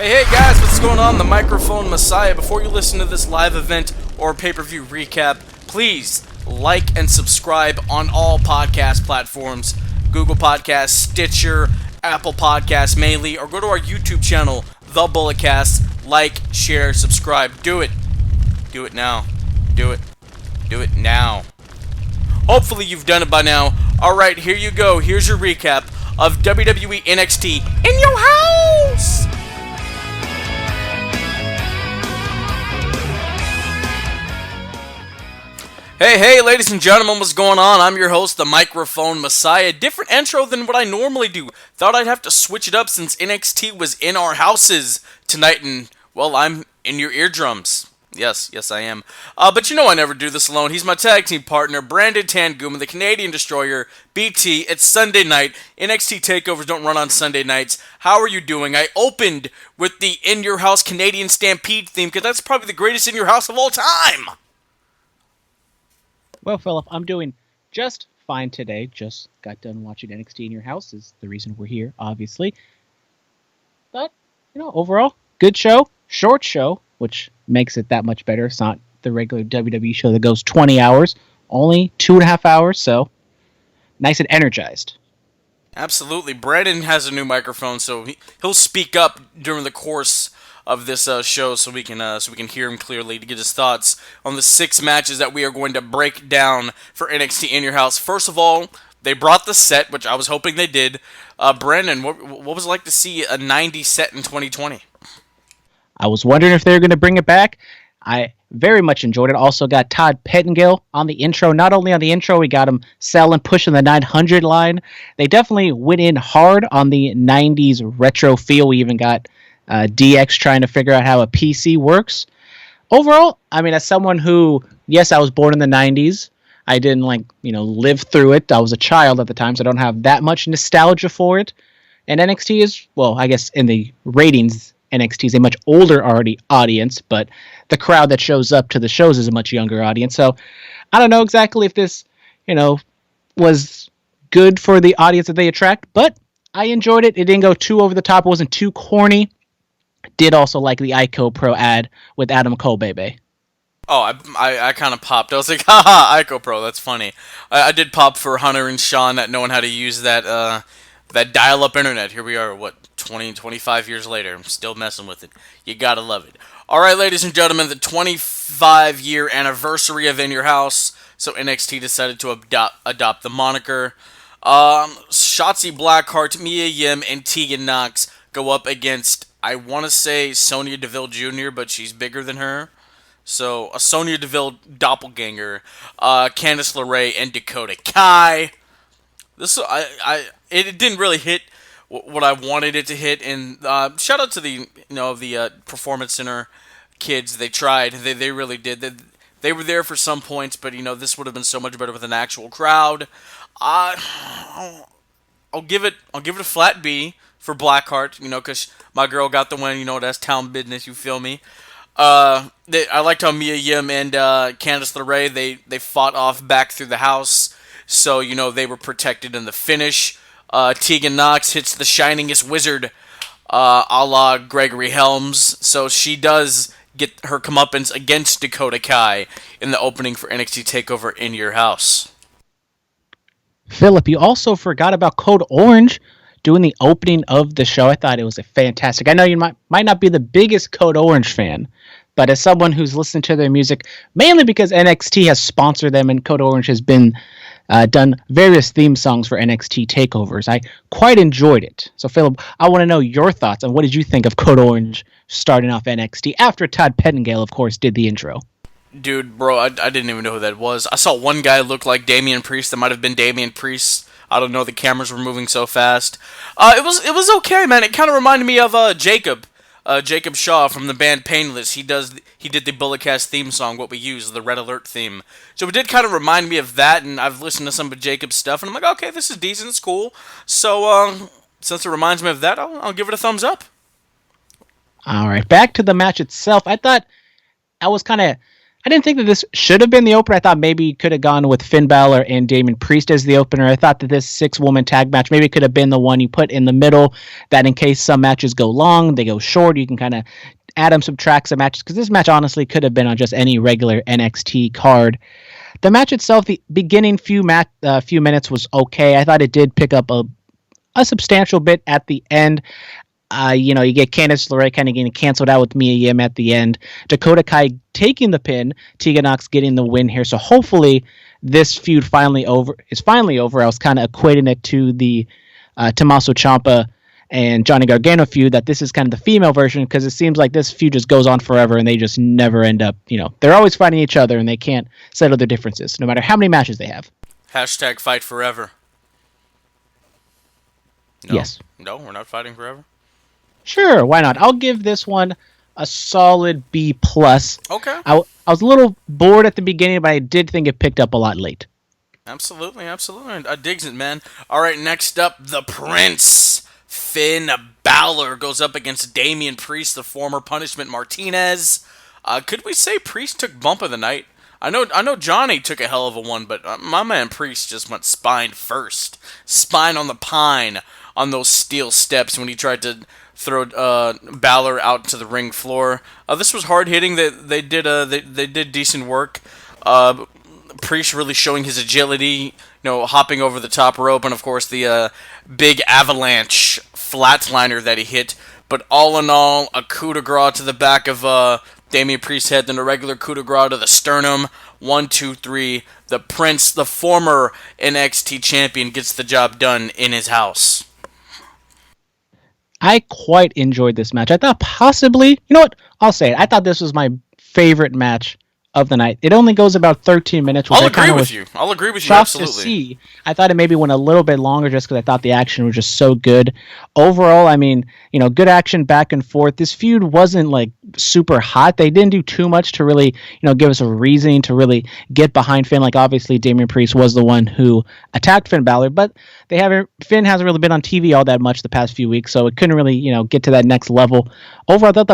Hey guys, what's going on? The Microphone Messiah. Before you listen to this live event or pay-per-view recap, please like and subscribe on all podcast platforms. Google Podcasts, Stitcher, Apple Podcasts mainly, or go to our YouTube channel, The Bulletcast. Like, share, subscribe. Do it. Do it now. Do it. Do it now. Hopefully you've done it by now. Alright, here you go. Here's your recap of WWE NXT in your house! Hey, ladies and gentlemen, what's going on? I'm your host, the Microphone Messiah. Different intro than what I normally do. Thought I'd have to switch it up since NXT was in our houses tonight, and, well, I'm in your eardrums. Yes, I am. But you know I never do this alone. He's my tag team partner, Brandon Tanguma, the Canadian Destroyer, BT. It's Sunday night. NXT Takeovers don't run on Sunday nights. How are you doing? I opened with the In Your House Canadian Stampede theme, because that's probably the greatest In Your House of all time. Well, Phillip, I'm doing just fine today. Just got done watching NXT in your house is the reason we're here, obviously. But, overall, good show, short show, which makes it that much better. It's not the regular WWE show that goes 20 hours, only 2.5 hours, so nice and energized. Absolutely. Brandon has a new microphone, so he'll speak up during the course of this show so we can hear him clearly to get his thoughts on the 6 matches that we are going to break down for NXT in your house. First of all, they brought the set, which I was hoping they did. Brandon, what was it like to see a 90 set in 2020? I was wondering if they were going to bring it back. I very much enjoyed it. Also got Todd Pettengill on the intro. Not only on the intro, we got him selling, pushing the 900 line. They definitely went in hard on the 90s retro feel. We even got DX trying to figure out how a PC works. Overall, I mean, as someone who, yes, I was born in the 90s. I didn't live through it. I was a child at the time, so I don't have that much nostalgia for it. And NXT is, well, I guess in the ratings, NXT is a much older audience, but the crowd that shows up to the shows is a much younger audience. So I don't know exactly if this, was good for the audience that they attract, but I enjoyed it. It didn't go too over the top. It wasn't too corny. Did also like the Ico Pro ad with Adam Cole, baby. Oh, I kind of popped. I was like, haha, Ico Pro, that's funny. I did pop for Hunter and Sean not knowing how to use that dial-up internet. Here we are, 25 years later. I'm still messing with it. You gotta love it. Alright, ladies and gentlemen, the 25-year anniversary of In Your House. So NXT decided to adopt the moniker. Shotzi Blackheart, Mia Yim, and Tegan Nox go up against, I want to say, Sonya Deville Jr., but she's bigger than her. So, a Sonya Deville doppelganger, Candice LeRae, and Dakota Kai. It didn't really hit what I wanted it to hit, and shout out to the Performance Center kids. They tried. They really did. They were there for some points, but this would have been so much better with an actual crowd. I'll give it a flat B for Blackheart, because my girl got the win. That's town business. You feel me? I liked how Mia Yim and Candice LeRae they fought off back through the house, so they were protected in the finish. Tegan Nox hits the shiningest wizard, a la Gregory Helms, so she does get her comeuppance against Dakota Kai in the opening for NXT Takeover in your house. Phillip, you also forgot about Code Orange doing the opening of the show. I thought it was fantastic. I know you might not be the biggest Code Orange fan, but as someone who's listened to their music, mainly because NXT has sponsored them and Code Orange has been done various theme songs for NXT takeovers, I quite enjoyed it. So, Phillip, I want to know your thoughts on what did you think of Code Orange starting off NXT after Todd Pettengill, of course, did the intro. Dude, bro, I didn't even know who that was. I saw one guy look like Damian Priest. That might have been Damian Priest. I don't know. The cameras were moving so fast. It was okay, man. It kind of reminded me of Jacob Shaw from the band Painless. He did the Bulletcast theme song, what we use, the Red Alert theme. So it did kind of remind me of that, and I've listened to some of Jacob's stuff, and I'm like, okay, this is decent, it's cool. So since it reminds me of that, I'll give it a thumbs up. All right, back to the match itself. I thought I was kind of I didn't think that this should have been the opener. I thought maybe you could have gone with Finn Balor and Damian Priest as the opener. I thought that this 6-woman tag match maybe could have been the one you put in the middle, that in case some matches go long, they go short, you can kind of add them, subtract some matches, because this match honestly could have been on just any regular NXT card. The match itself, the beginning few minutes was okay. I thought it did pick up a substantial bit at the end. You get Candice LeRae kind of getting canceled out with Mia Yim at the end. Dakota Kai taking the pin. Tegan Nox getting the win here. So hopefully this feud is finally over. I was kind of equating it to the Tommaso Ciampa and Johnny Gargano feud, that this is kind of the female version, because it seems like this feud just goes on forever and they just never end up, they're always fighting each other and they can't settle their differences no matter how many matches they have. Hashtag fight forever. No, Yes. no, we're not fighting forever. Sure, why not? I'll give this one a solid B plus. Okay. I was a little bored at the beginning, but I did think it picked up a lot late. Absolutely, absolutely. I digs it, man. All right, next up, the Prince. Finn Balor goes up against Damian Priest, the former Punishment Martinez. Could we say Priest took bump of the night? I know Johnny took a hell of a one, but my man Priest just went spine first. Spine on the pine on those steel steps when he tried to throw Balor out to the ring floor. This was hard hitting. They did decent work. Priest really showing his agility, hopping over the top rope, and of course the big avalanche flatliner that he hit. But all in all, a coup de grace to the back of Damian Priest's head, then a regular coup de grace to the sternum. 1, 2, 3. The Prince, the former NXT champion, gets the job done in his house. I quite enjoyed this match. I thought possibly, you know what? I'll say it. I thought this was my favorite match of the night. It only goes about 13 minutes, which I'll I agree kind of with was you. I'll agree with you, shocked to absolutely. see. I thought it maybe went a little bit longer just because I thought the action was just so good. Overall, I mean, good action back and forth. This feud wasn't like super hot. They didn't do too much to really, give us a reason to really get behind Finn. Like obviously, Damian Priest was the one who attacked Finn Balor, but Finn hasn't really been on TV all that much the past few weeks, so it couldn't really, get to that next level. Overall, I thought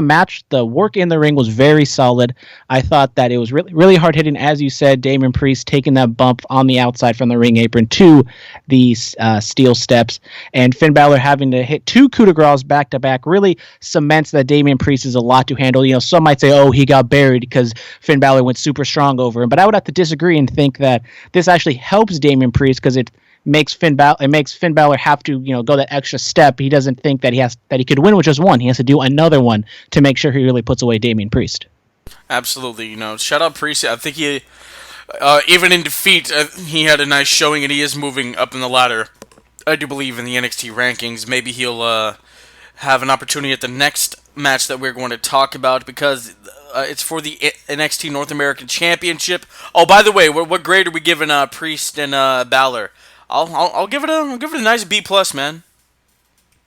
the work in the ring was very solid. I thought that it was really, really hard hitting, as you said. Damian Priest taking that bump on the outside from the ring apron to the steel steps, and Finn Balor having to hit 2 coup de grace back to back really cements that Damian Priest is a lot to handle. Some might say, oh, he got buried because Finn Balor went super strong over him, but I would have to disagree and think that this actually helps Damian Priest because it makes Finn Balor have to go that extra step. He doesn't think that he could win with just one. He has to do another one to make sure he really puts away Damian Priest. Absolutely. Shout out Priest. I think he, even in defeat, he had a nice showing, and he is moving up in the ladder. I do believe in the NXT rankings. Maybe he'll have an opportunity at the next match that we're going to talk about, because it's for the NXT North American Championship. Oh, by the way, what grade are we giving Priest and Balor? I'll give it a nice B plus, man.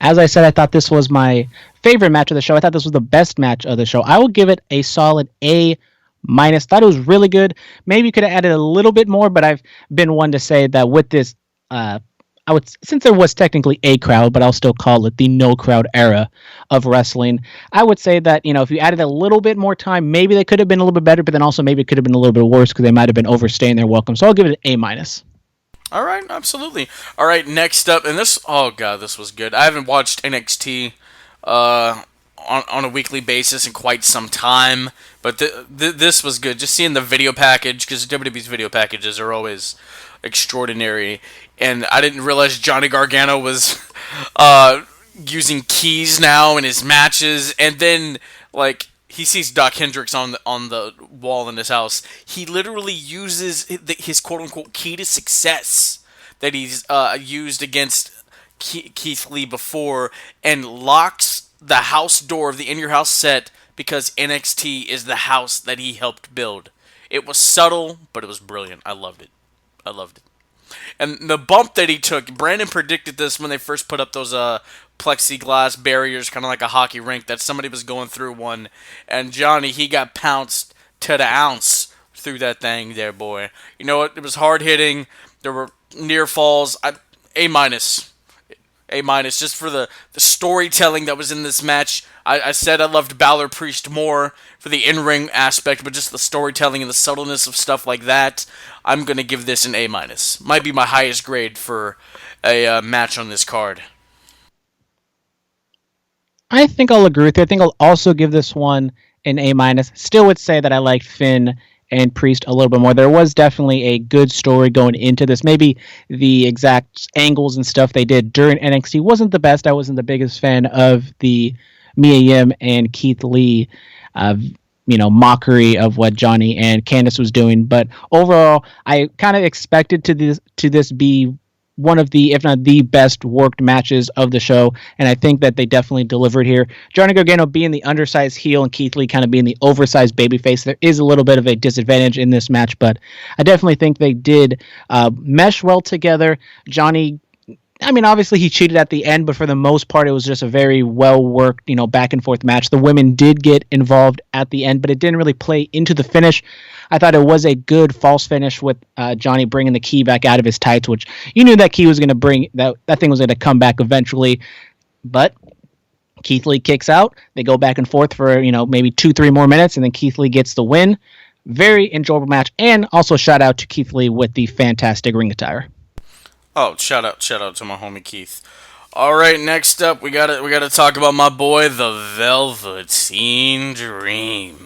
As I said, I thought this was my favorite match of the show. I thought this was the best match of the show. I will give it a solid A minus. Thought it was really good. Maybe you could have added a little bit more, but I've been one to say that with this, since there was technically a crowd, but I'll still call it the no crowd era of wrestling. I would say that if you added a little bit more time, maybe they could have been a little bit better, but then also maybe it could have been a little bit worse because they might have been overstaying their welcome. So I'll give it an A minus. All right, absolutely. All right, next up, and oh god, this was good. I haven't watched NXT on a weekly basis in quite some time, but this was good. Just seeing the video package, because WWE's video packages are always extraordinary, and I didn't realize Johnny Gargano was using keys now in his matches, and then he sees Doc Hendricks on the wall in his house. He literally uses his quote unquote key to success that he's used against Keith Lee before, and locks the house door of the In Your House set because NXT is the house that he helped build. It was subtle, but it was brilliant. I loved it. I loved it. And the bump that he took, Brandon predicted this when they first put up those plexiglass barriers, kind of like a hockey rink, that somebody was going through one. And Johnny, he got pounced to the ounce through that thing there, boy. You know what? It was hard hitting. There were near falls. A minus. A minus, just for the storytelling that was in this match. I said I loved Balor Priest more for the in ring aspect, but just the storytelling and the subtleness of stuff like that, I'm gonna give this an A minus. Might be my highest grade for a match on this card. I think I'll agree with you. I think I'll also give this one an A minus. Still would say that I liked Finn and Priest a little bit more. There was definitely a good story going into this. Maybe the exact angles and stuff they did during NXT wasn't the best. I wasn't the biggest fan of the Mia Yim and Keith Lee, uh, mockery of what Johnny and Candice was doing. But overall, I kind of expected to this be one of the, if not the best worked matches of the show, and I think that they definitely delivered here. Johnny Gargano being the undersized heel and Keith Lee kind of being the oversized babyface, there is a little bit of a disadvantage in this match, but I definitely think they did mesh well together. Johnny, I mean, obviously he cheated at the end, but for the most part, it was just a very well worked, back and forth match. The women did get involved at the end, but it didn't really play into the finish. I thought it was a good false finish with Johnny bringing the key back out of his tights, which you knew that key was going to bring that thing was going to come back eventually. But Keith Lee kicks out. They go back and forth for maybe 2-3 more minutes, and then Keith Lee gets the win. Very enjoyable match, and also shout out to Keith Lee with the fantastic ring attire. Oh, shout out to my homie Keith. All right, next up we gotta talk about my boy, the Velveteen Dream.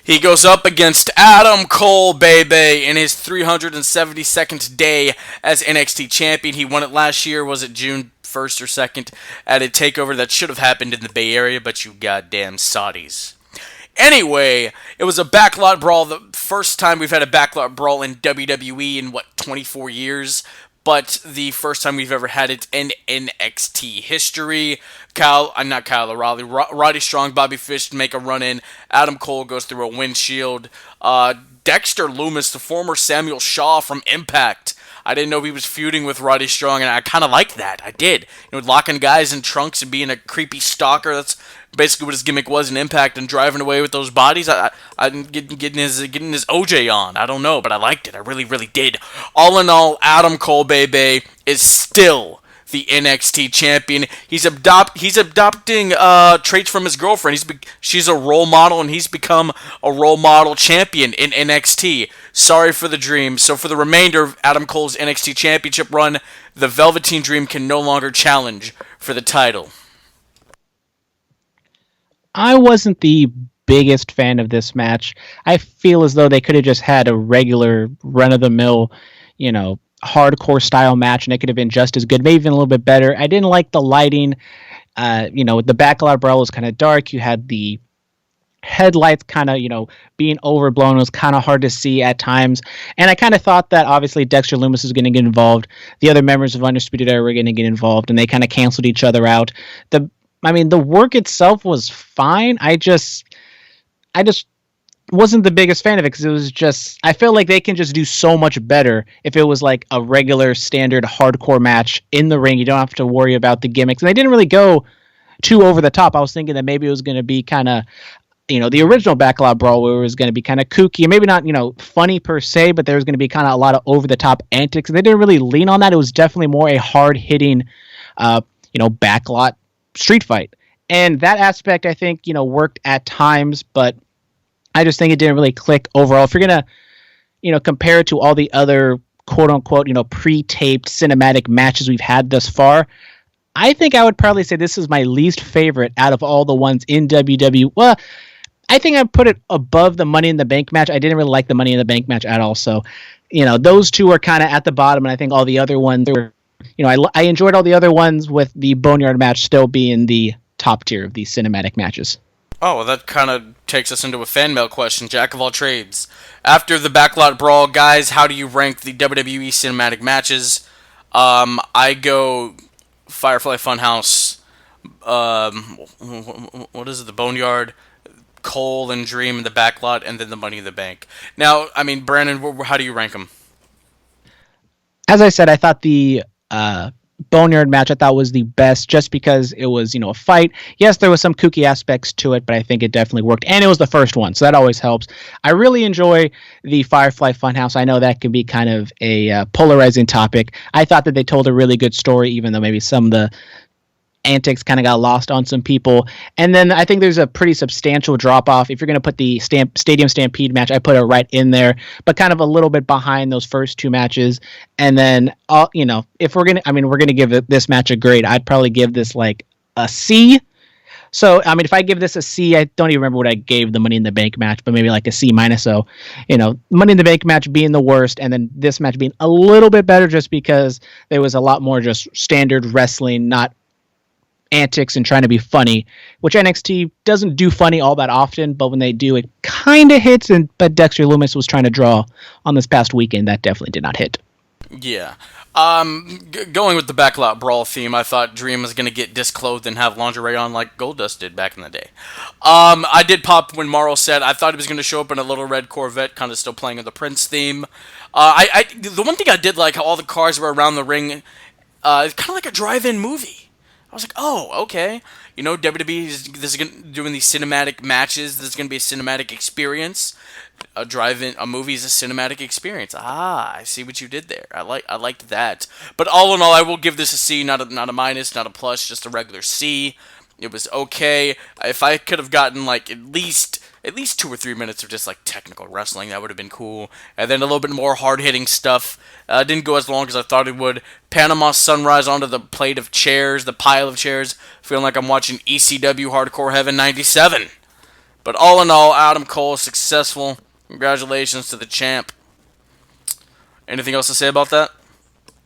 He goes up against Adam Cole, baby, in his 372nd day as NXT champion. He won it last year. Was it June 1st or 2nd at a takeover that should have happened in the Bay Area, but you goddamn Saudis. Anyway, it was a backlot brawl. The first time we've had a backlot brawl in WWE in, 24 years? But the first time we've ever had it in NXT history. Not Kyle O'Reilly, Roddy Strong, Bobby Fish make a run in. Adam Cole goes through a windshield. Dexter Lumis, the former Samuel Shaw from Impact. I didn't know he was feuding with Roddy Strong, and I kind of liked that. I did. Locking guys in trunks and being a creepy stalker. That's basically what his gimmick was in Impact, and driving away with those bodies. I getting his OJ on. I don't know, but I liked it. I really, really did. All in all, Adam Cole, baby, is still the NXT champion. He's adopting traits from his girlfriend. She's a role model, and he's become a role model champion in NXT. Sorry for the dream. So for the remainder of Adam Cole's NXT championship run, the Velveteen Dream can no longer challenge for the title. I wasn't the biggest fan of this match. I feel as though they could have just had a regular run of the mill, hardcore style match, and it could have been just as good, maybe even a little bit better. I didn't like the lighting. The backlot brawl was kind of dark. You had the headlights kind of, being overblown. It was kind of hard to see at times. And I kind of thought that obviously Dexter Lumis was going to get involved. The other members of Undisputed Era were going to get involved, and they kind of canceled each other out. The work itself was fine. I just wasn't the biggest fan of it because it was just, I feel like they can just do so much better if it was like a regular standard hardcore match in the ring. You don't have to worry about the gimmicks. And they didn't really go too over the top. I was thinking that maybe it was going to be kind of, the original backlot brawl where it was going to be kind of kooky, maybe not, funny per se, but there was going to be kind of a lot of over the top antics. And they didn't really lean on that. It was definitely more a hard hitting, backlot street fight. And that aspect, I think, worked at times, but I just think it didn't really click overall. If you're going to, compare it to all the other quote unquote, pre-taped cinematic matches we've had thus far, I think I would probably say this is my least favorite out of all the ones in WWE. Well, I think I'd put it above the Money in the Bank match. I didn't really like the Money in the Bank match at all. So, those two are kind of at the bottom, and I think all the other ones were, I enjoyed all the other ones, with the Boneyard match still being the top tier of these cinematic matches. Oh, well, that kind of takes us into a fan mail question, Jack of all trades. After the backlot brawl, guys, how do you rank the WWE cinematic matches? I go Firefly Funhouse, what is it, the Boneyard, Cole and Dream in the backlot, and then the Money in the Bank. Now, I mean, Brandon, how do you rank them? As I said, I thought the Boneyard match I thought was the best just because it was, a fight. Yes, there was some kooky aspects to it, but I think it definitely worked. And it was the first one, so that always helps. I really enjoy the Firefly Funhouse. I know that can be kind of a polarizing topic. I thought that they told a really good story, even though maybe some of the antics kind of got lost on some people. And then I think there's a pretty substantial drop off. If you're going to put the Stadium Stampede match, I put it right in there, but kind of a little bit behind those first two matches. And then, if we're going to, we're going to give this match a grade. I'd probably give this like a C. So, if I give this a C, I don't even remember what I gave the Money in the Bank match, but maybe like a C minus. So, Money in the Bank match being the worst, and then this match being a little bit better just because there was a lot more just standard wrestling, not antics and trying to be funny, which NXT doesn't do funny all that often, but when they do, it kind of hits. But Dexter Lumis was trying to draw on this past weekend. That definitely did not hit. Yeah. Going with the Backlot Brawl theme, I thought Dream was going to get disclothed and have lingerie on like Goldust did back in the day. I did pop when Morrow said I thought he was going to show up in a little red Corvette, kind of still playing the Prince theme. The one thing I did like how all the cars were around the ring, it's kind of like a drive-in movie. I was like, oh, okay. WWE is doing these cinematic matches. This is going to be a cinematic experience. A movie is a cinematic experience. I see what you did there. I liked that. But all in all, I will give this a C, not a minus, not a plus, just a regular C. It was okay. If I could have gotten like at least 2 or 3 minutes of just like technical wrestling, that would have been cool. And then a little bit more hard-hitting stuff. Didn't go as long as I thought it would. Panama Sunrise onto the plate of chairs, the pile of chairs. Feeling like I'm watching ECW Hardcore Heaven 97. But all in all, Adam Cole successful. Congratulations to the champ. Anything else to say about that?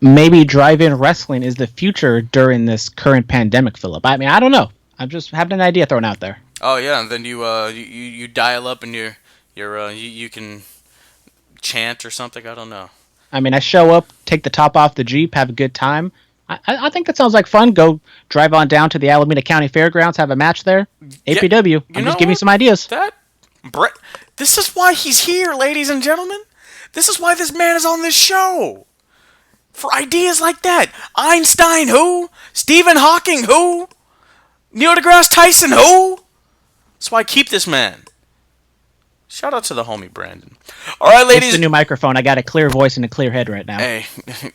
Maybe drive-in wrestling is the future during this current pandemic, Phillip. I don't know. I'm just having an idea thrown out there. Oh yeah, and then you dial up and you can chant or something. I don't know. I show up, take the top off the Jeep, have a good time. I think that sounds like fun. Go drive on down to the Alameda County Fairgrounds, have a match there. APW. I'm just giving you some ideas. Brett, this is why he's here, ladies and gentlemen. This is why this man is on this show. For ideas like that. Einstein, who? Stephen Hawking, who? Neil deGrasse Tyson, who? That's why I keep this man. Shout out to the homie Brandon. All right, ladies. It's the new microphone. I got a clear voice and a clear head right now. Hey,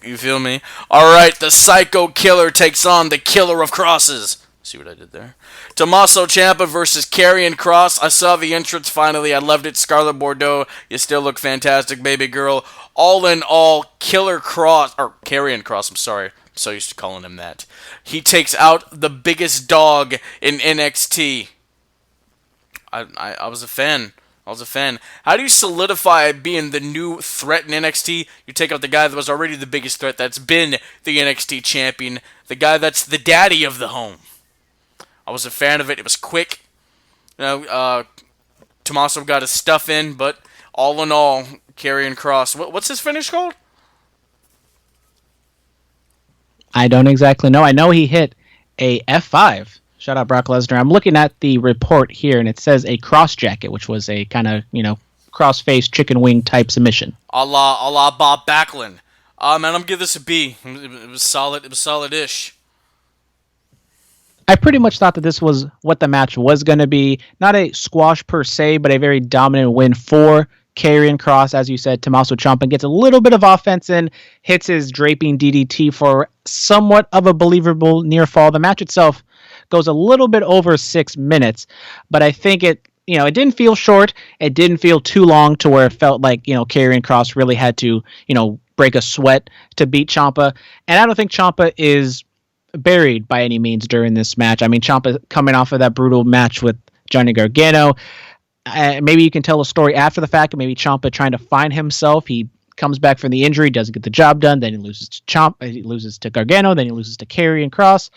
you feel me? All right, the Psycho Killer takes on the Killer of Crosses. See what I did there? Tommaso Ciampa versus Karrion Kross. I saw the entrance finally. I loved it. Scarlett Bordeaux, you still look fantastic, baby girl. All in all, Karrion Kross, I'm sorry. I'm so used to calling him that. He takes out the biggest dog in NXT. I was a fan. How do you solidify being the new threat in NXT? You take out the guy that was already the biggest threat, that's been the NXT champion, the guy that's the daddy of the home. I was a fan of it. It was quick. Tommaso got his stuff in, but all in all, Karrion Kross. What's his finish called? I don't exactly know. I know he hit a F5. Shout out Brock Lesnar. I'm looking at the report here, and it says a cross jacket, which was a kind of, cross-face chicken wing type submission. A la Bob Backlund. Man, I'm going to give this a B. It was solid. It was solid-ish. I pretty much thought that this was what the match was going to be. Not a squash per se, but a very dominant win for Karrion Kross. As you said, Tommaso Ciampa gets a little bit of offense in, hits his draping DDT for somewhat of a believable near fall. The match itself goes a little bit over 6 minutes, but I think it didn't feel short. It didn't feel too long to where it felt like, Karrion Kross really had to, break a sweat to beat Ciampa. And I don't think Ciampa is buried by any means during this match. Ciampa coming off of that brutal match with Johnny Gargano. Maybe you can tell a story after the fact, and maybe Ciampa trying to find himself. He comes back from the injury, doesn't get the job done, then he loses to Ciampa, he loses to Gargano, then he loses to Karrion Kross.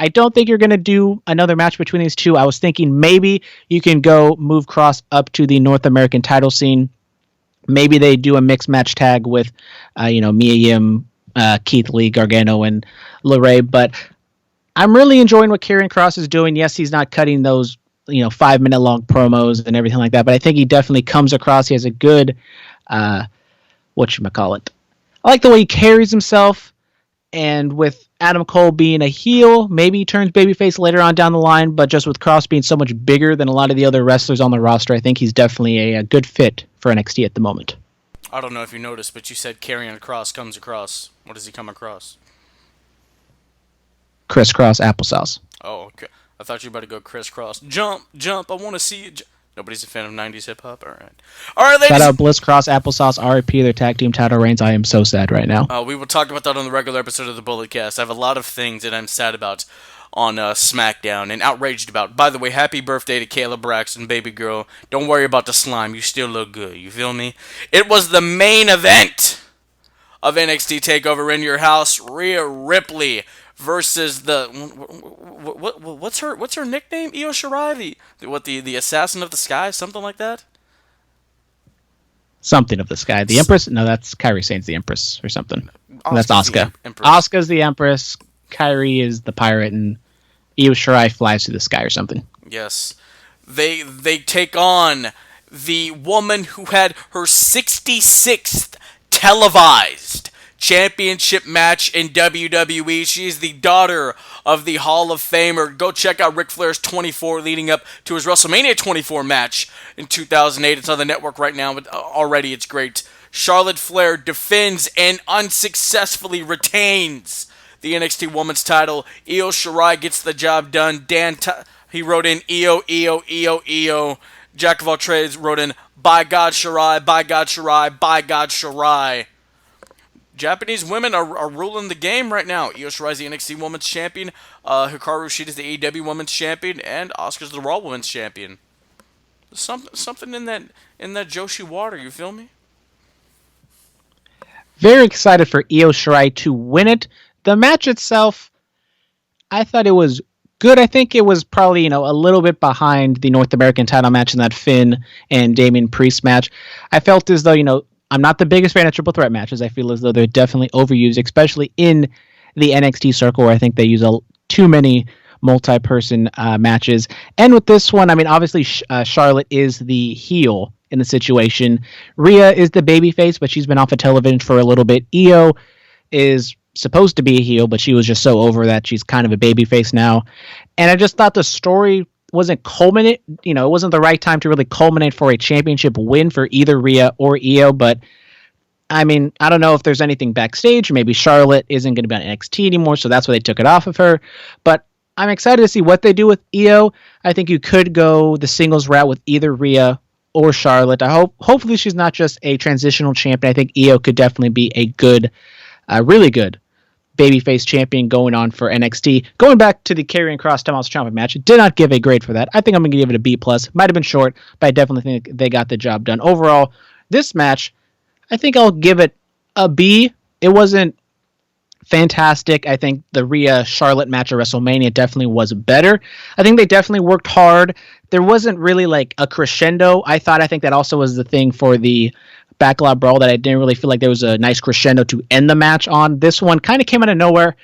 I don't think you're going to do another match between these two. I was thinking maybe you can go move Kross up to the North American title scene. Maybe they do a mixed match tag with, Mia Yim, Keith Lee, Gargano, and LeRae. But I'm really enjoying what Karrion Kross is doing. Yes, he's not cutting those 5-minute long promos and everything like that, but I think he definitely comes across. He has a good, whatchamacallit. I like the way he carries himself. And with Adam Cole being a heel, maybe he turns babyface later on down the line, but just with Cross being so much bigger than a lot of the other wrestlers on the roster, I think he's definitely a good fit for NXT at the moment. I don't know if you noticed, but you said Karrion Kross comes across. What does he come across? Crisscross applesauce. Oh, okay. I thought you were about to go crisscross. Jump, jump. I want to see you. Nobody's a fan of 90s hip hop? Alright. Alright, Shout ladies. out Bliss Cross Applesauce, RIP, their tag team title reigns. I am so sad right now. We will talk about that on the regular episode of the Bullet Cast. I have a lot of things that I'm sad about on SmackDown and outraged about. By the way, happy birthday to Kayla Braxton, baby girl. Don't worry about the slime. You still look good. You feel me? It was the main event of NXT Takeover in your house. Rhea Ripley versus the what's her nickname? Io Shirai, the assassin of the sky, something like that. Something of this guy. The Empress? No, that's Kairi Sane's the Empress or something. That's Asuka. Asuka's the Empress. Kairi is the pirate, and Io Shirai flies through the sky or something. Yes. They take on the woman who had her 66th televised championship match in WWE. She is the daughter of the Hall of Famer. Go check out Ric Flair's 24 leading up to his WrestleMania 24 match in 2008. It's on the network right now, but already it's great. Charlotte Flair defends and unsuccessfully retains the NXT Women's title. Io Shirai gets the job done. He wrote in Io, Io, Io, Io. Jack of all trades wrote in by God Shirai, by God Shirai, by God Shirai. Japanese women are ruling the game right now. Io Shirai is the NXT Women's Champion. Hikaru Shida is the AEW Women's Champion, and Asuka's the Raw Women's Champion. Something in that Joshi water. You feel me? Very excited for Io Shirai to win it. The match itself, I thought it was good. I think it was probably a little bit behind the North American title match in that Finn and Damian Priest match. I felt as though I'm not the biggest fan of triple threat matches. I feel as though they're definitely overused, especially in the NXT circle where I think they use too many multi-person matches. And with this one, I mean, obviously Charlotte is the heel in the situation. Rhea is the babyface, but she's been off of television for a little bit. Io is supposed to be a heel, but she was just so over that she's kind of a babyface now. And I just thought the story wasn't culminate. It wasn't the right time to really culminate for a championship win for either Rhea or Io. But I mean, I don't know if there's anything backstage. Maybe Charlotte isn't going to be on NXT anymore, so that's why they took it off of her. But I'm excited to see what they do with Io. I think you could go the singles route with either Rhea or Charlotte. Hopefully she's not just a transitional champion. I think Io could definitely be a good, really good babyface champion going on for NXT. Going back to the Karrion Kross Tommaso Ciampa match, did not give a grade for that. I think I'm going to give it a B+. Might have been short, but I definitely think they got the job done. Overall, this match, I think I'll give it a B. It wasn't fantastic. I think the Rhea Charlotte match at WrestleMania definitely was better. I think they definitely worked hard. There wasn't really like a crescendo. I think that also was the thing for the Backlot Brawl, that I didn't really feel like there was a nice crescendo to end the match on. This one kind of came out of nowhere,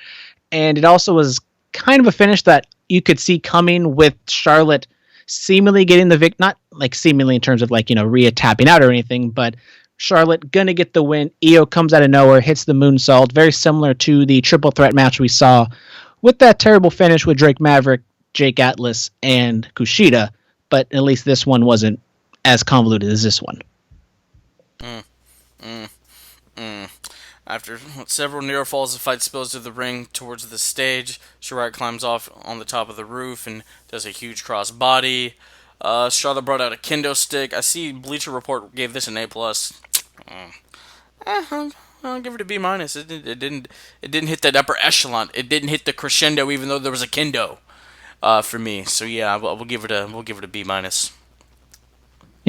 and it also was kind of a finish that you could see coming, with Charlotte seemingly getting the not like seemingly in terms of Rhea tapping out or anything, but Charlotte gonna get the win. Io comes out of nowhere, hits the moonsault, very similar to the triple threat match we saw with that terrible finish with Drake Maverick, Jake Atlas, and Kushida, but at least this one wasn't as convoluted as this one. After several near falls, the fight spills to the ring towards the stage. Shirai climbs off on the top of the roof and does a huge cross body. Charlotte brought out a kendo stick. I see Bleacher Report gave this an A+. I'll give it a B-. It didn't hit that upper echelon. It didn't hit the crescendo, even though there was a kendo for me. So yeah, we'll give it a B-.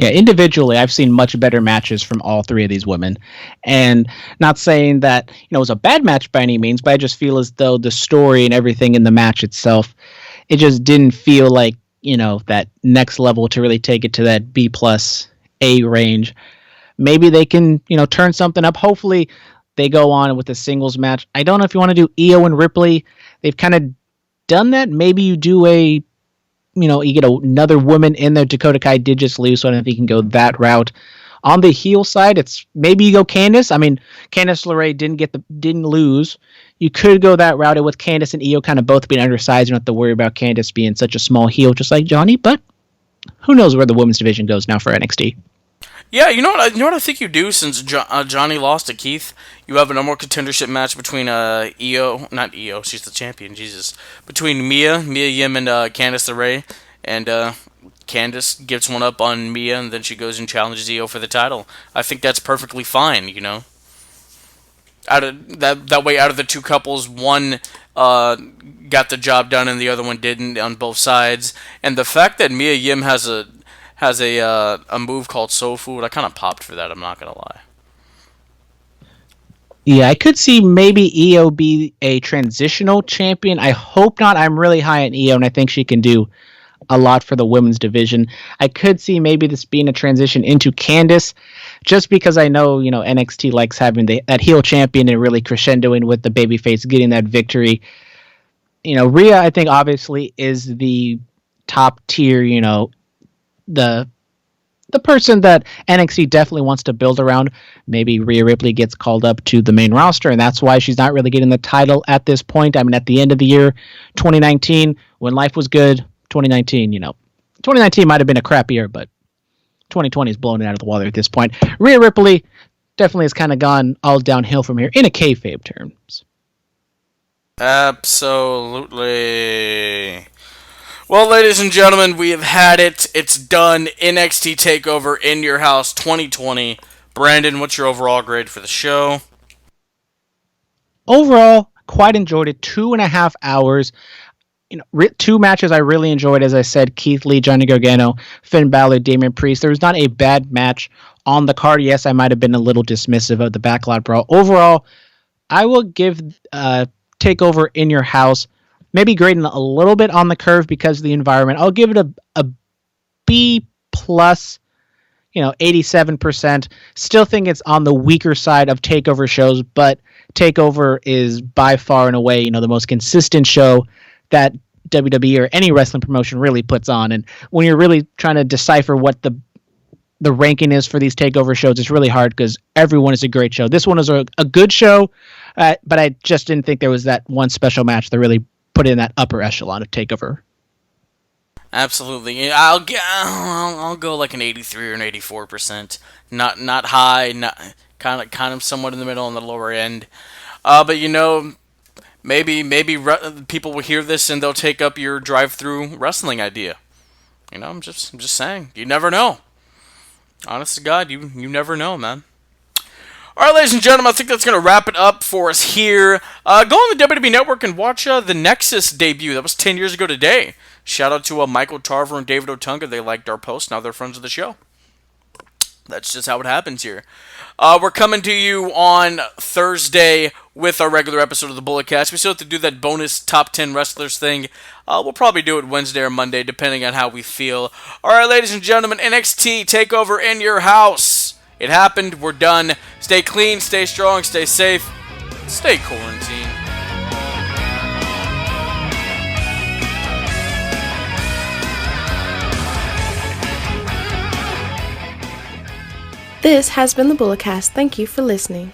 Yeah, individually, I've seen much better matches from all three of these women. And not saying that, it was a bad match by any means, but I just feel as though the story and everything in the match itself, it just didn't feel like, that next level to really take it to that B+ A range. Maybe they can, turn something up. Hopefully they go on with a singles match. I don't know if you want to do Io and Ripley. They've kind of done that. Maybe you do you get another woman in there. Dakota Kai did just lose, so I don't know if you can go that route. On the heel side, it's maybe you go Candice. I mean, Candice LeRae didn't lose. You could go that route with Candice and Io kind of both being undersized. You don't have to worry about Candice being such a small heel, just like Johnny. But who knows where the women's division goes now for NXT? Yeah, you know what I think you do since Johnny lost to Keith. You have a number one contendership match between not Io, she's the champion. Jesus, between Mia Yim, and Candice LeRae, and Candice gives one up on Mia, and then she goes and challenges Io for the title. I think that's perfectly fine. Out of that way, out of the two couples, one got the job done and the other one didn't on both sides. And the fact that Mia Yim has a move called Soul Food, I kind of popped for that. I'm not gonna lie. Yeah, I could see maybe Io be a transitional champion. I hope not. I'm really high on Io, and I think she can do a lot for the women's division. I could see maybe this being a transition into Candice, just because I know, NXT likes having that heel champion and really crescendoing with the babyface getting that victory. Rhea, I think obviously is the top tier, the person that NXT definitely wants to build around. Maybe Rhea Ripley gets called up to the main roster, and that's why she's not really getting the title at this point. I mean, at the end of the year, 2019, when life was good, 2019, 2019 might have been a crap year, but 2020 is blowing it out of the water at this point. Rhea Ripley definitely has kind of gone all downhill from here in a kayfabe terms. Absolutely. Well, ladies and gentlemen, we have had it. It's done. NXT Takeover in Your House 2020. Brandon, what's your overall grade for the show? Overall, quite enjoyed it. 2.5 hours. Two matches I really enjoyed, as I said, Keith Lee, Johnny Gargano, Finn Balor, Damian Priest. There was not a bad match on the card. Yes, I might have been a little dismissive of the Backlot Brawl. Overall, I will give Takeover in Your House maybe grading a little bit on the curve because of the environment. I'll give it a B plus, 87%. Still think it's on the weaker side of Takeover shows, but Takeover is by far and away, the most consistent show that WWE or any wrestling promotion really puts on. And when you're really trying to decipher what the ranking is for these Takeover shows, it's really hard because everyone is a great show. This one is a good show, but I just didn't think there was that one special match that really put in that upper echelon of Takeover. Absolutely. I'll go like an 83 or an 84%. Not high, not kind of somewhat in the middle on the lower end. But maybe people will hear this and they'll take up your drive-through wrestling idea. I'm just saying. You never know. Honest to God, you never know, man. All right, ladies and gentlemen, I think that's going to wrap it up for us here. Go on the WWE Network and watch the Nexus debut. That was 10 years ago today. Shout out to Michael Tarver and David Otunga. They liked our post. Now they're friends of the show. That's just how it happens here. We're coming to you on Thursday with our regular episode of the Bullet Cast. We still have to do that bonus top 10 wrestlers thing. We'll probably do it Wednesday or Monday, depending on how we feel. All right, ladies and gentlemen, NXT Takeover in Your House. It happened. We're done. Stay clean, stay strong, stay safe, stay quarantined. This has been the Bulletcast. Thank you for listening.